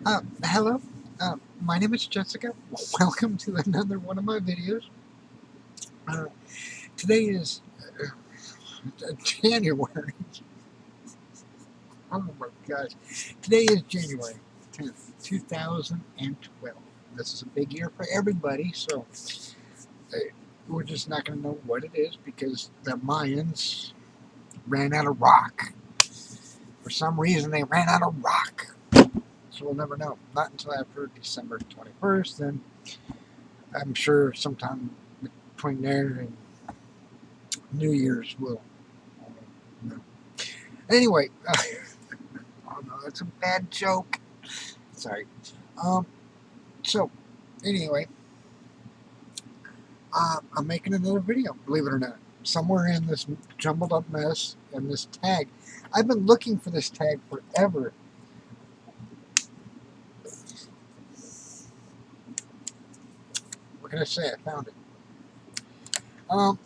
Hello, my name is Jessica. Welcome to another one of my videos. Uh, Today is January. Oh my gosh. Today is January 10th, 2012. This is a big year for everybody, so uh, we're just not going to know what it is because the Mayans ran out of rock. For some reason, they ran out of rock. So we'll never know. Not until after December 21st, then I'm sure sometime between there and New Year's will. No. Anyway, oh no, that's a bad joke. Sorry. Um. So, anyway, I'm making another video. Believe it or not, somewhere in this jumbled up mess and this tag, I've been looking for this tag forever. What can I say? I found it. Um.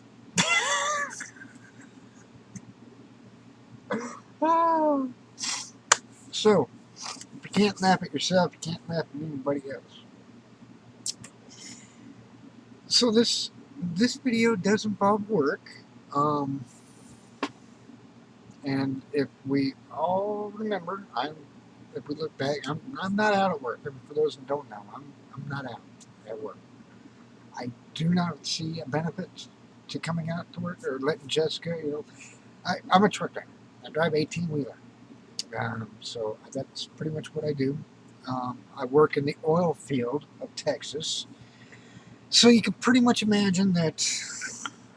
Oh. So, if you can't laugh at yourself, you can't laugh at anybody else. So this video does involve work, and if we all remember, if we look back, I'm not out at work. And for those that don't know, I'm not out at work. I do not see a benefit to coming out to work or letting Jessica. I'm a truck driver. I drive 18-wheeler, so that's pretty much what I do. I work in the oil field of Texas. So you can pretty much imagine that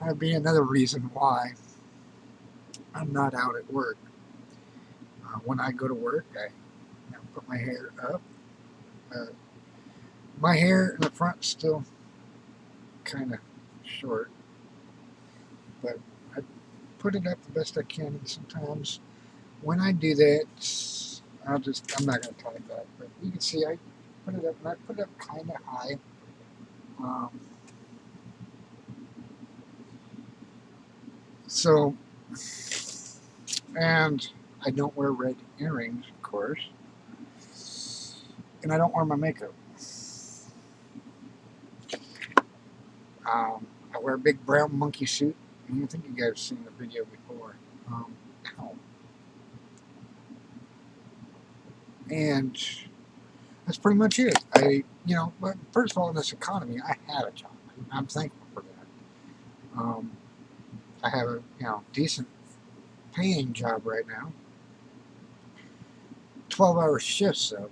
would be another reason why I'm not out at work. When I go to work, I put my hair up. My hair in the front still kind of short, but I put it up the best I can. And sometimes when I do that, I'm not going to talk about it, but you can see I put it up, and I put it up kind of high. So, and I don't wear red earrings, of course, and I don't wear my makeup. I wear a big brown monkey suit. I think you guys have seen the video before. Ow. And that's pretty much it. But first of all, in this economy, I have a job. I'm thankful for that. I have a decent paying job right now. 12-hour shifts though.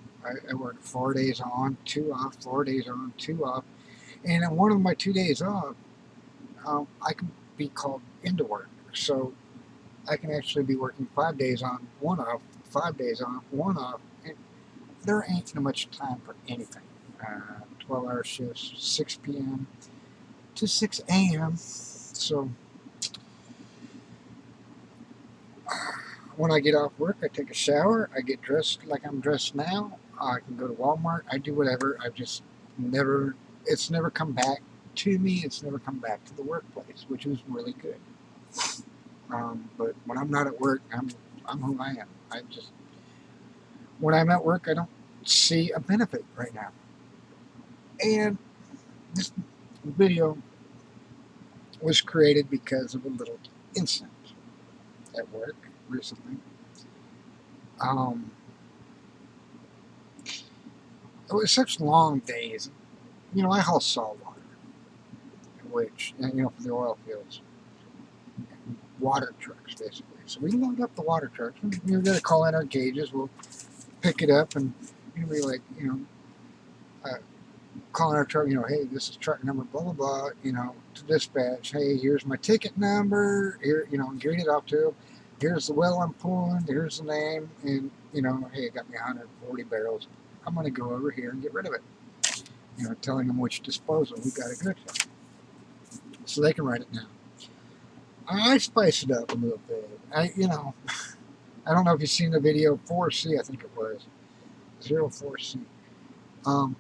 I work 4 days on, 2 off, 4 days on, 2 off, and on one of my 2 days off, I can be called into work. So I can actually be working 5 days on, 1 off, 5 days on, 1 off, and there ain't no much time for anything. 12-hour shifts, 6 p.m. to 6 a.m. So when I get off work, I take a shower, I get dressed like I'm dressed now, I can go to Walmart, I do whatever. It's never come back to me, it's never come back to the workplace, which is really good. But when I'm not at work, I'm who I am. When I'm at work, I don't see a benefit right now. And this video was created because of a little incident at work recently. It was such long days. I haul salt water, which, for the oil fields, water trucks, basically. So we load up the water trucks. We're going to call in our gauges. We'll pick it up and be like, calling our truck, hey, this is truck number blah, blah, blah, to dispatch. Hey, here's my ticket number. Here, read it off to them. Here's the well I'm pulling. Here's the name. And, hey, it got me 140 barrels. I'm going to go over here and get rid of it. Telling them which disposal we got to go to. So they can write it down. I spice it up a little bit. I don't know if you've seen the video 4C, I think it was. 04C. A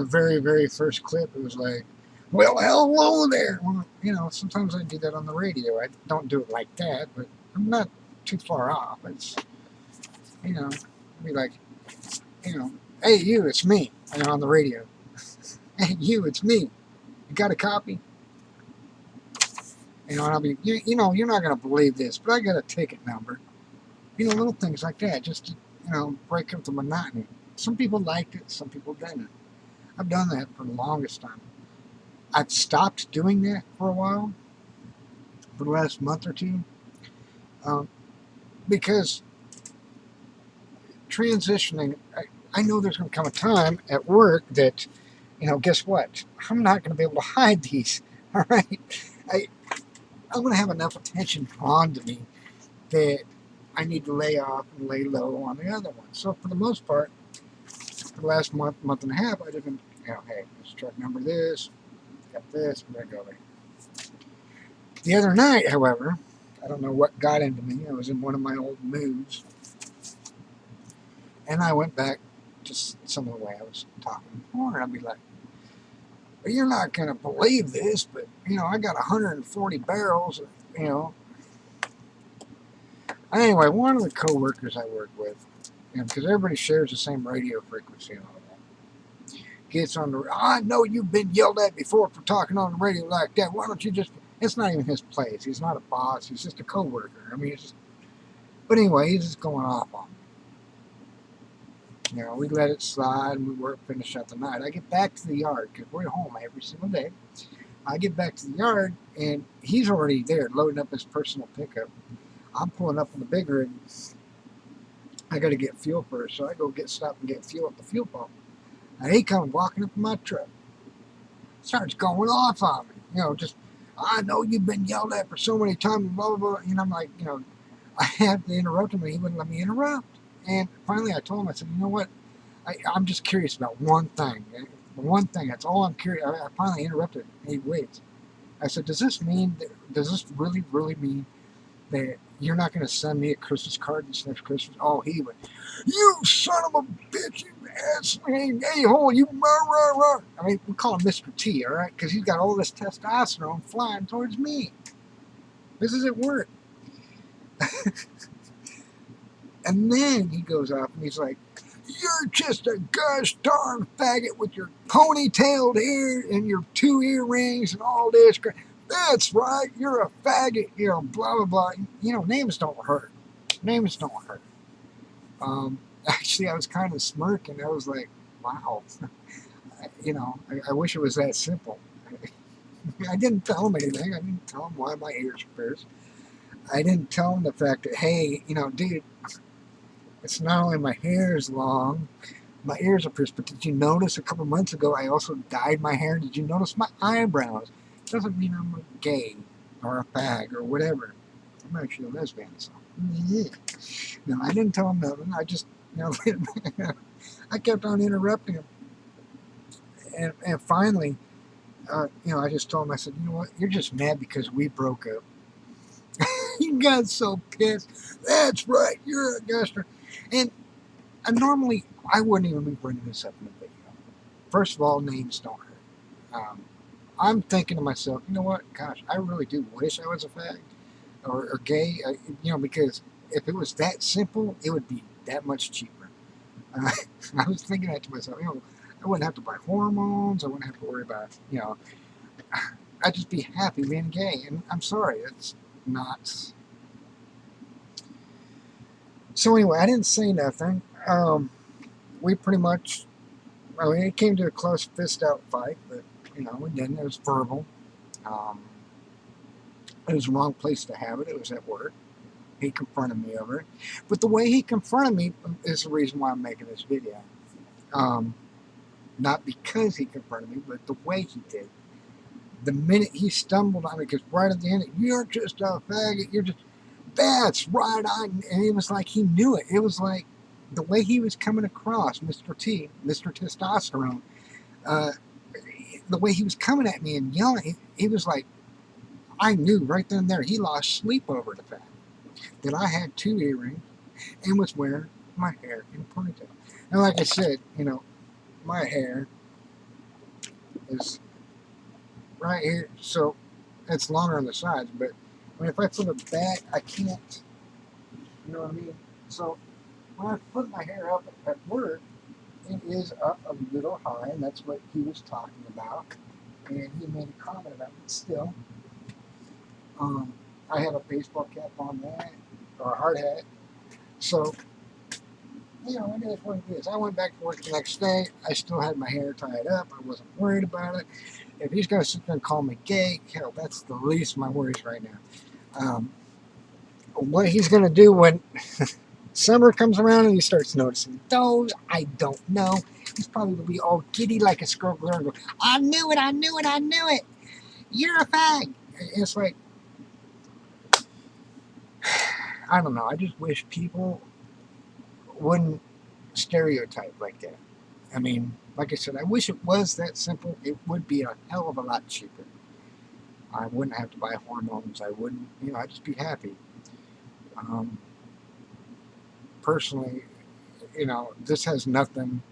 very, very first clip, it was like, well, hello there. Well, sometimes I do that on the radio. I don't do it like that, but I'm not too far off. It's, be like, You know, hey you, it's me. And on the radio, hey you, it's me. You got a copy? You know, and I'll be, you know, you're not gonna believe this, but I got a ticket number. You know, little things like that, just to, you know, break up the monotony. Some people liked it, some people didn't. I've done that for the longest time. I've stopped doing that for a while, for the last month or two, um, because transitioning, I know there's going to come a time at work that, you know, guess what? I'm not going to be able to hide these. All right, I, I'm going to have enough attention drawn to me that I need to lay off and lay low on the other one. So for the most part, for the last month and a half, I didn't, you know, hey, let's truck number this, got this, we're going to go there. The other night, however, I don't know what got into me. I was in one of my old moods, and I went back to some of the way I was talking before, and I'd be like, well, you're not going to believe this, but, you know, I got 140 barrels, you know. Anyway, one of the coworkers I work with, you know, because everybody shares the same radio frequency and all that, gets on the, I know you've been yelled at before for talking on the radio like that. Why don't you just, it's not even his place. He's not a boss. He's just a coworker. I mean, it's just, but anyway, he's just going off on me. You know, we let it slide and we finish out the night. I get back to the yard because we're home every single day. I get back to the yard and he's already there loading up his personal pickup. I'm pulling up on the big rig. I got to get fuel first, so I go stop and get fuel at the fuel pump. And he comes walking up in my truck, starts going off on me. You know, just, I know you've been yelled at for so many times, blah, blah, blah. And I'm like, you know, I had to interrupt him and he wouldn't let me interrupt. And finally I told him, I said, you know what? I'm just curious about one thing. One thing, that's all I'm curious. I finally interrupted him. He waits. I said, does this really, really mean that you're not going to send me a Christmas card this next Christmas? Oh, he went, you son of a bitch, you ass, a-hole, you rah, rah, rah. I mean, we call him Mr. T, all right? Because he's got all this testosterone flying towards me. This is at work. And then he goes off and he's like, you're just a gosh darn faggot with your ponytailed hair and your 2 earrings and all this. That's right, you're a faggot, you know, blah, blah, blah. You know, names don't hurt. Names don't hurt. Actually, I was kind of smirking. I was like, wow. You know, I wish it was that simple. I didn't tell him anything. I didn't tell him why my ears were pierced. I didn't tell him the fact that, hey, you know, dude, it's not only my hair is long, my ears are pierced, but did you notice a couple months ago I also dyed my hair? Did you notice my eyebrows? It doesn't mean I'm a gay or a fag or whatever. I'm actually a lesbian, so. No, I didn't tell him nothing. I just, you know, I kept on interrupting him. And finally, you know, I just told him, I said, you know what, you're just mad because we broke up. He got so pissed. That's right, you're a guster. And normally, I wouldn't even be bringing this up in the video. First of all, names don't hurt. I'm thinking to myself, you know what? Gosh, I really do wish I was a fag or gay. You know, because if it was that simple, it would be that much cheaper. I was thinking that to myself. You know, I wouldn't have to buy hormones. I wouldn't have to worry about, you know, I'd just be happy being gay. And I'm sorry, it's not. So anyway, I didn't say nothing. We pretty much, I mean, it came to a close fist out fight, but, you know, we didn't. It was verbal. It was the wrong place to have it. It was at work. He confronted me over it. But the way he confronted me is the reason why I'm making this video. Not because he confronted me, but the way he did. The minute he stumbled on me, because right at the end, you're just a faggot, you're just, that's right, and it was like he knew it. It was like the way he was coming across, Mr. T, Mr. Testosterone, the way he was coming at me and yelling, he was like, I knew right then and there, he lost sleep over the fact that I had 2 earrings and was wearing my hair in a ponytail. And like I said, you know, my hair is right here, so it's longer on the sides, but I mean, if I flip it back, I can't, you know what I mean? So when I put my hair up at work, is up a little high, and that's what he was talking about. And he made a comment about it. But still, I have a baseball cap on that, or a hard hat. So, you know, it is what it is. I went back to work the next day. I still had my hair tied up. I wasn't worried about it. If he's going to sit there and call me gay, hell, that's the least of my worries right now. What he's going to do when summer comes around and he starts noticing those, I don't know. He's probably going to be all giddy like a squirrel and go, I knew it, I knew it, I knew it. You're a fag. It's like, I don't know. I just wish people wouldn't stereotype like that. I mean, like I said, I wish it was that simple. It would be a hell of a lot cheaper. I wouldn't have to buy hormones. I wouldn't, you know, I'd just be happy. Personally, you know, this has nothing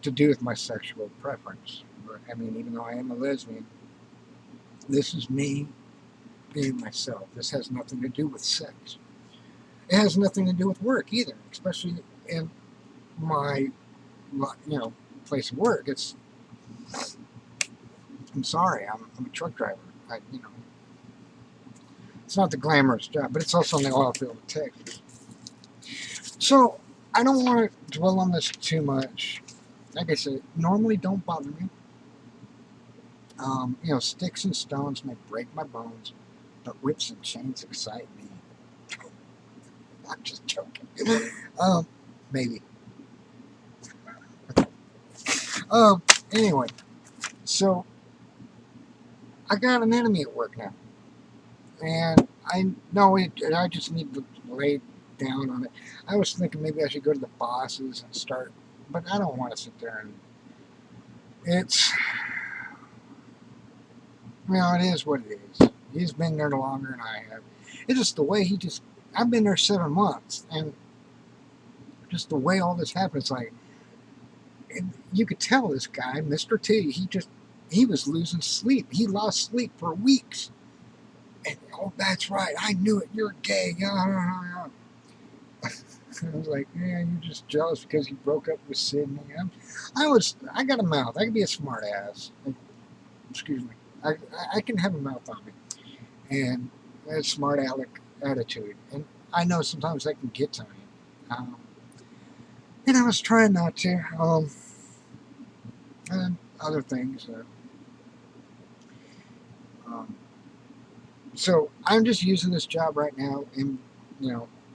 to do with my sexual preference. I mean, even though I am a lesbian, this is me being myself. This has nothing to do with sex. It has nothing to do with work either, especially in my, you know, place of work. I'm sorry, I'm a truck driver. You know, it's not the glamorous job, but it's also in the oil field of Texas. So I don't want to dwell on this too much. Like I said, normally don't bother me. You know, sticks and stones may break my bones, but whips and chains excite me. I'm just joking. Maybe. Anyway, so I got an enemy at work now, and I know it. I just need to lay down on it. I was thinking maybe I should go to the bosses and start, but I don't want to sit there and it's, you know, it is what it is. He's been there longer than I have. It's just the way I've been there 7 months, and just the way all this happens, like, you could tell this guy, Mr. T, he was losing sleep. He lost sleep for weeks. And, oh, that's right, I knew it, you're gay. I was like, yeah, you're just jealous because you broke up with Sydney. I got a mouth. I can be a smart ass. Excuse me. I can have a mouth on me. And a smart aleck attitude. And I know sometimes that can get to me. And I was trying not to. And other things. So I'm just using this job right now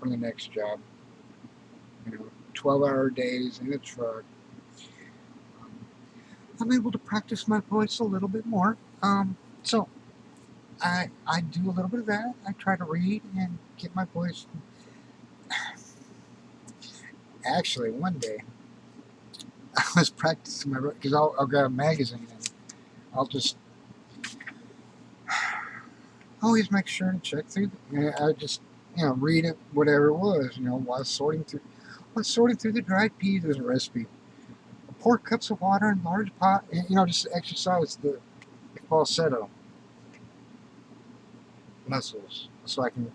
for the next job. 12-hour days in a truck. I'm able to practice my voice a little bit more. So I do a little bit of that. I try to read and get my voice. Actually, one day I was practicing my voice because I'll grab a magazine and I'll just always make sure to check through. I just read it, whatever it was. While sorting through the dried peas, there's a recipe. 4 cups of water in large pot. Just to exercise the falsetto muscles, so I can,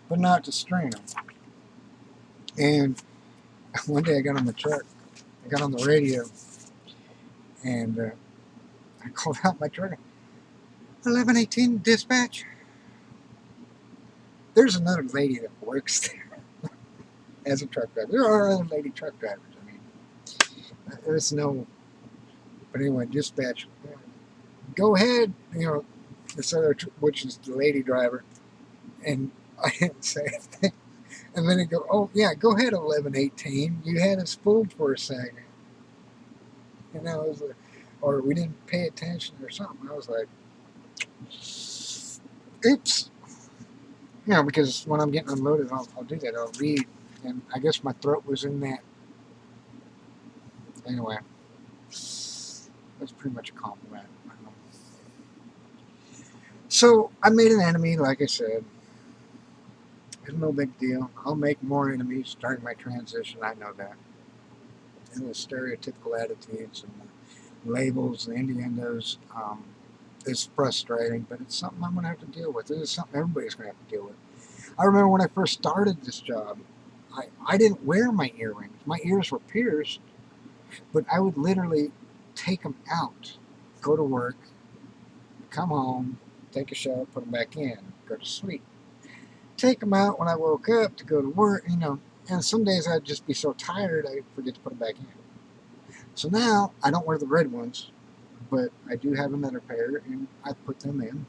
but not to strain them. And one day I got on the truck, I got on the radio, and I called out my truck. 1118 dispatch. There's another lady that works there as a truck driver. There are other lady truck drivers. I mean, there's no. But anyway, dispatch. Go ahead. This other, which is the lady driver, and I didn't say anything. And then they go, oh yeah, go ahead, 1118. You had us fooled for a second. It was like, or we didn't pay attention or something. I was like, oops. Because when I'm getting unloaded, I'll do that. I'll read, and I guess my throat was in that. Anyway, that's pretty much a compliment. So I made an enemy, like I said. It's no big deal. I'll make more enemies starting my transition. I know that. And the stereotypical attitudes and the labels, the innuendos, is frustrating, but it's something I'm going to have to deal with. It is something everybody's going to have to deal with. I remember when I first started this job, I didn't wear my earrings. My ears were pierced, But I would literally take them out, go to work, come home, take a shower, put them back in, go to sleep. Take them out when I woke up to go to work, and some days I'd just be so tired I'd forget to put them back in. So now I don't wear the red ones, but I do have another pair, and I put them in.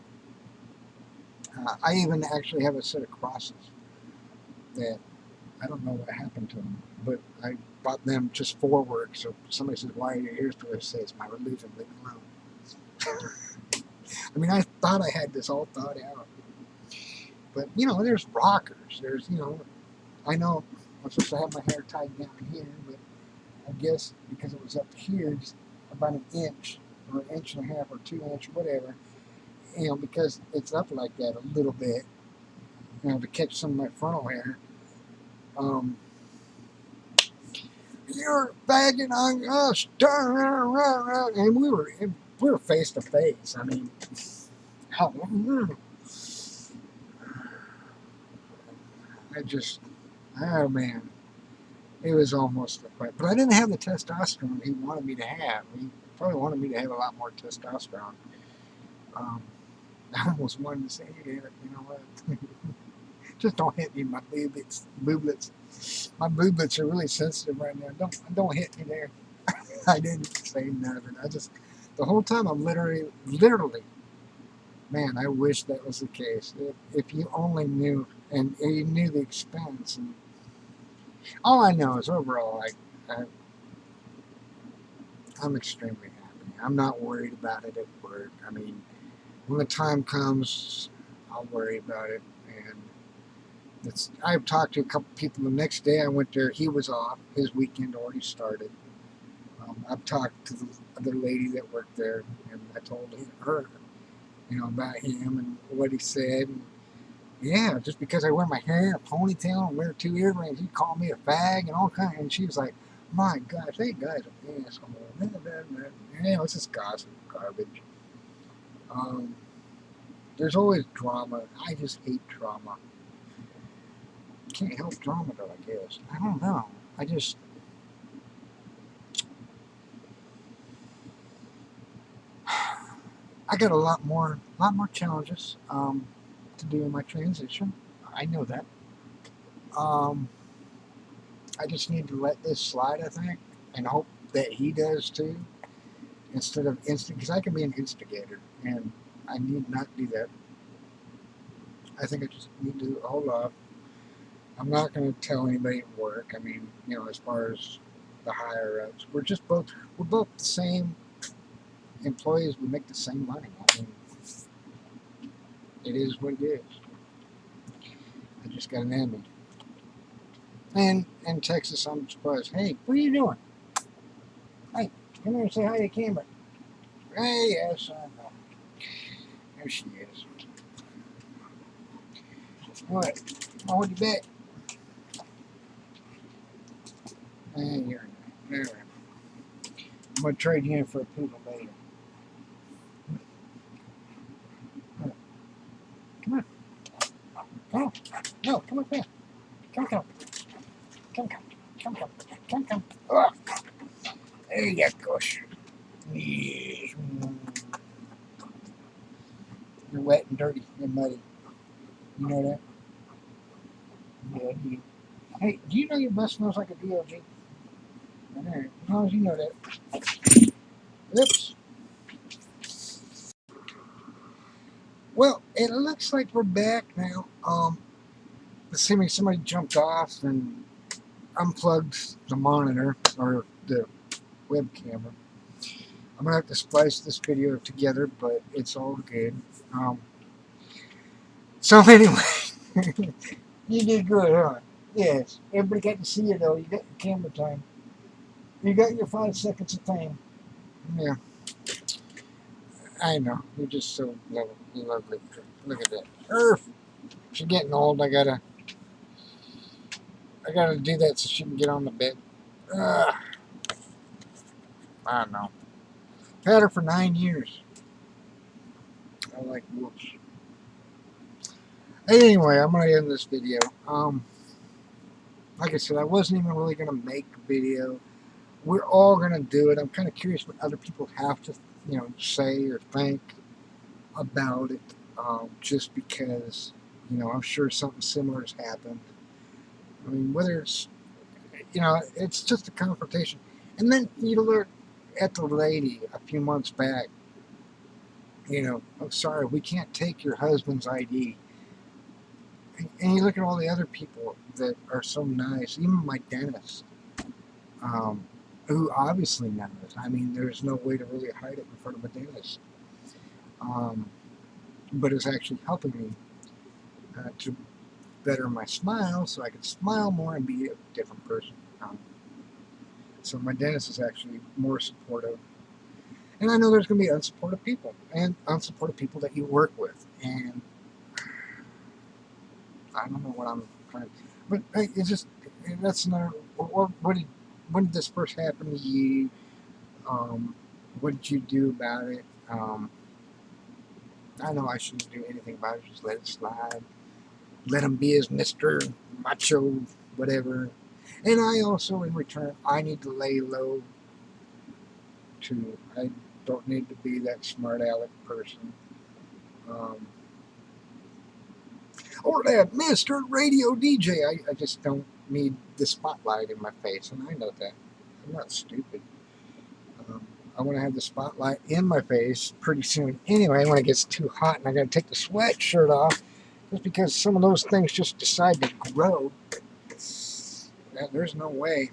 I even actually have a set of crosses that I don't know what happened to them, but I bought them just for work. So somebody says, "Why are your ears to?" I say, "It's my religion. Leave me alone." I mean, I thought I had this all thought out, but there's rockers. I know I'm supposed to have my hair tied down here, but I guess because it was up here, just about an inch or an inch and a half or 2 inch, whatever. Because it's up like that a little bit, to catch some of my frontal hair. You're bagging on us, and we were face to face. I mean, oh man, it was almost a fight. But I didn't have the testosterone he wanted me to have. He probably wanted me to have a lot more testosterone. I almost wanted to say, "Hey, you know what? Just don't hit me, my booblets. My booblets are really sensitive right now. Don't hit me there." I didn't say nothing. The whole time I'm literally, man, I wish that was the case. If you only knew, and you knew the expense, and all I know is overall, I'm extremely happy. I'm not worried about it at work. I mean, when the time comes, I'll worry about it. And I've talked to a couple people. The next day I went there, he was off. His weekend already started. I've talked to the other lady that worked there, and I told her, about him and what he said. And yeah, just because I wear my hair in a ponytail and wear 2 earrings, he called me a fag and all kinds. And she was like, "My gosh, that guy's an asshole." It's just gossip, garbage. There's always drama. I just hate drama. Can't help drama though, I guess. I don't know. I got a lot more challenges to do in my transition. I know that. Um, I just need to let this slide, I think, and hope that he does too, instead of because I can be an instigator, and I need not do that. I think I just need to hold off. I'm not going to tell anybody at work. I mean, as far as the higher ups, we're both the same employees. We make the same money. I mean, it is what it is. I just got an enemy. And in Texas, I'm surprised. "Hey, what are you doing? Hey, come here and say hi to the camera." "Hey, yes, I know." There she is. What? I'll hold you back. Hey, you're there. I'm going to trade you in for a poodle later. Come on. Come on. No, come on, come. Come. Come. Oh, there you go. Yes. You're wet and dirty and muddy. You know that? Yeah, you. Hey, do you know your bus smells like a DOG? As long as you know that. Oops. Well, it looks like we're back now. Assuming somebody jumped off and unplugged the monitor or the web camera. I'm gonna have to splice this video together, but it's all good. So anyway, you did good, huh? Yes. Everybody got to see you though. You got your camera time. You got your 5 seconds of fame. Yeah. I know. You're just so lovely. Look at that. Earth. She's getting old. I gotta do that so she can get on the bed. I don't know. I've had her for 9 years. I like whoops. Anyway, I'm gonna end this video. Like I said, I wasn't even really gonna make a video. we're all gonna do it. I'm kind of curious what other people have to, say or think about it. Just because, I'm sure something similar has happened. I mean, whether it's, it's just a confrontation. And then you look at the lady a few months back. I'm sorry, we can't take your husband's ID. And you look at all the other people that are so nice, even my dentist, um, who obviously knows. I mean, there's no way to really hide it in front of a dentist. Um, but it's actually helping me to better my smile so I can smile more and be a different person. So my dentist is actually more supportive. And I know there's going to be unsupportive people and unsupportive people that you work with. And I don't know what I'm trying to, but hey, it's just, that's another, when did this first happen to you? What did you do about it? I know I shouldn't do anything about it, just let it slide. Let him be his Mr. Macho, whatever. And I also, in return, I need to lay low too. I don't need to be that smart aleck person. Um, or that Mr. Radio DJ. I just don't need the spotlight in my face, and I know that. I'm not stupid. I want to have the spotlight in my face pretty soon anyway when it gets too hot and I got to take the sweatshirt off just because some of those things just decide to grow. There's no way.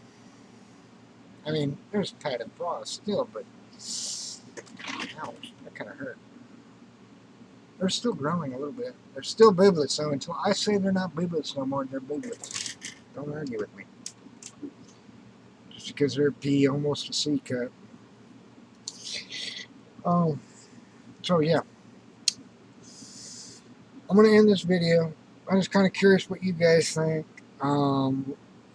I mean, there's tight and bra still, but ouch, that kind of hurt. They're still growing a little bit. They're still booblets, so until I say they're not booblets no more, they're booblets. Don't argue with me. Just because they're P almost a C cup. So yeah. I'm going to end this video. I'm just kind of curious what you guys think.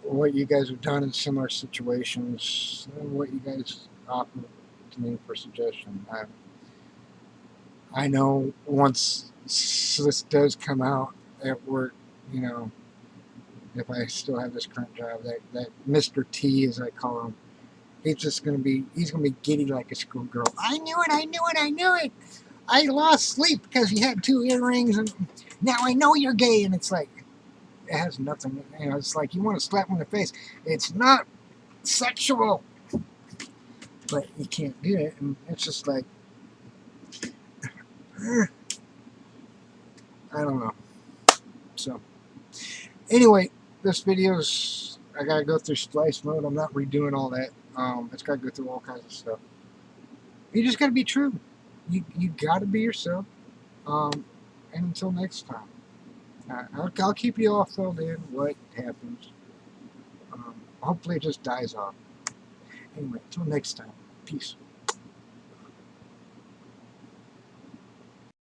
What you guys have done in similar situations. What you guys offer to me for suggestion. I know once this does come out at work, if I still have this current job, that Mr. T, as I call him, he's going to be giddy like a schoolgirl. I knew it. I lost sleep because you had 2 earrings, and now I know you're gay. And it's like, it has nothing, it's like you want to slap him in the face. It's not sexual, but you can't do it. And it's just like, I don't know. So, anyway, this video's, I gotta go through splice mode. I'm not redoing all that. It's gotta go through all kinds of stuff. You just gotta be true. You gotta be yourself. And until next time, I'll keep you all filled in what happens. Hopefully it just dies off. Anyway, until next time, peace.